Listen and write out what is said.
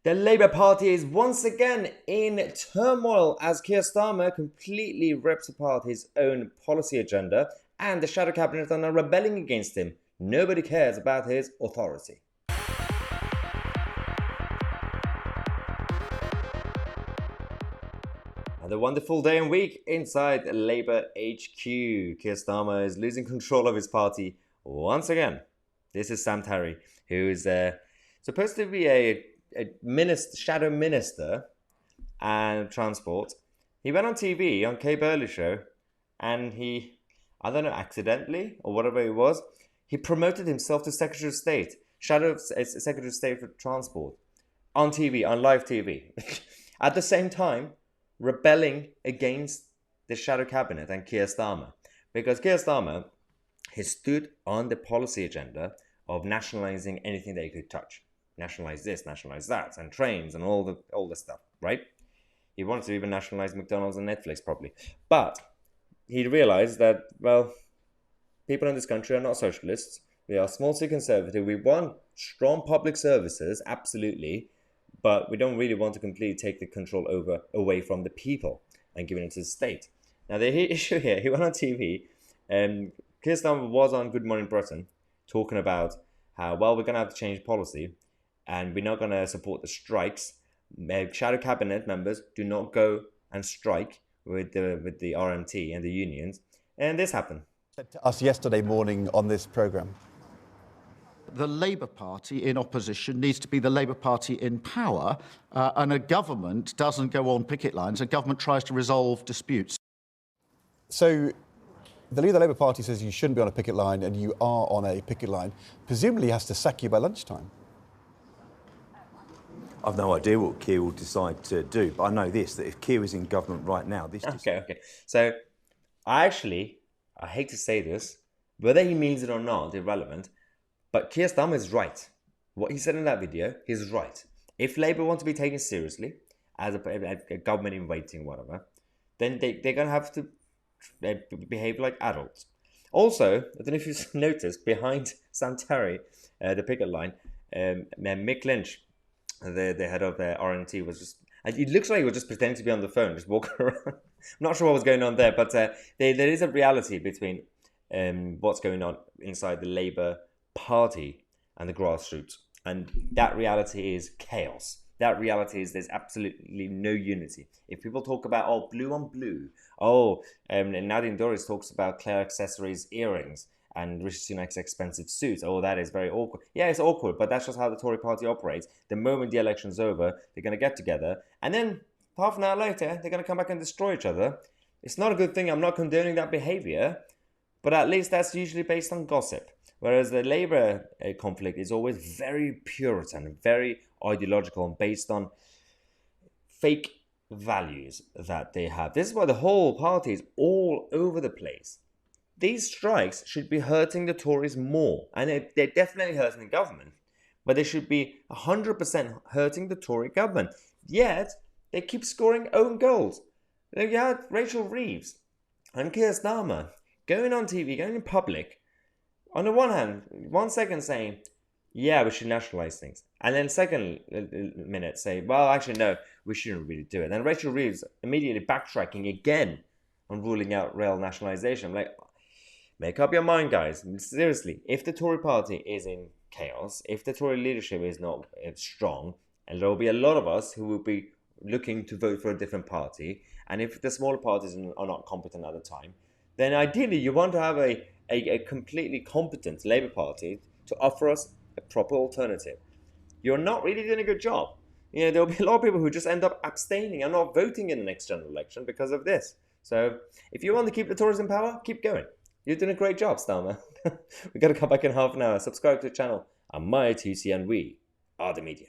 The Labour Party is once again in turmoil as Keir Starmer completely rips apart his own policy agenda and the shadow cabinet are now rebelling against him. Nobody cares about his authority. Another wonderful day and week inside Labour HQ. Keir Starmer is losing control of his party once again. This is Sam Tarry, who is supposed to be a shadow minister and transport. He went on TV on Kay Burley's show and he, I don't know, accidentally or whatever it was, he promoted himself to Secretary of State, Secretary of State for Transport, on TV, on live TV. At the same time, rebelling against the shadow cabinet and Keir Starmer. Because Keir Starmer has stood on the policy agenda of nationalising anything that he could touch. Nationalise this, nationalise that, and trains and all the stuff, right? He wanted to even nationalise McDonald's and Netflix probably. But he realised that, well, people in this country are not socialists. We are small C conservative. We want strong public services, absolutely, but we don't really want to completely take the control away from the people and give it to the state. Now, the issue here, he went on TV, and Keir Starmer was on Good Morning Britain talking about how, well, we're going to have to change policy and we're not going to support the strikes. Shadow cabinet members do not go and strike with the RMT and the unions. And this happened. Said to us yesterday morning on this programme. The Labour Party in opposition needs to be the Labour Party in power, and a government doesn't go on picket lines. A government tries to resolve disputes. So the leader of the Labour Party says you shouldn't be on a picket line, and you are on a picket line. Presumably he has to sack you by lunchtime. I've no idea what Keir will decide to do, but I know this, that if Keir is in government right now... Okay. So, I hate to say this, whether he means it or not, irrelevant, but Keir Starmer is right. What he said in that video, he's right. If Labour want to be taken seriously, as a government in waiting, whatever, then they're going to have to behave like adults. Also, I don't know if you've noticed, behind Sam Tarry, the picket line, Mick Lynch, the head of the RMT, was just... It looks like he was just pretending to be on the phone, just walking around. I'm not sure what was going on there, but there is a reality between what's going on inside the Labour Party and the grassroots. And that reality is chaos. That reality is there's absolutely no unity. If people talk about, oh, blue on blue, and Nadine Dorries talks about Claire Accessories earrings, and Rishi Sunak's expensive suits. Oh, that is very awkward. Yeah, it's awkward, but that's just how the Tory party operates. The moment the election's over, they're going to get together, and then half an hour later, they're going to come back and destroy each other. It's not a good thing. I'm not condoning that behaviour, but at least that's usually based on gossip. Whereas the Labour conflict is always very Puritan, very ideological, and based on fake values that they have. This is why the whole party is all over the place. These strikes should be hurting the Tories more. And they're definitely hurting the government. But they should be 100% hurting the Tory government. Yet, they keep scoring own goals. You had Rachel Reeves and Keir Starmer going on TV, going in public. On the one hand, 1 second saying, yeah, we should nationalise things. And then second minute say, well, actually, no, we shouldn't really do it. And Rachel Reeves immediately backtracking again on ruling out rail nationalisation. I'm like... Make up your mind, guys. Seriously, if the Tory party is in chaos, if the Tory leadership is not strong, and there will be a lot of us who will be looking to vote for a different party, and if the smaller parties are not competent at the time, then ideally you want to have a completely competent Labour Party to offer us a proper alternative. You're not really doing a good job. You know, there will be a lot of people who just end up abstaining and not voting in the next general election because of this. So if you want to keep the Tories in power, keep going. You're doing a great job, Starmer. We've got to come back in half an hour. Subscribe to the channel. I'm Tousi and we are the media.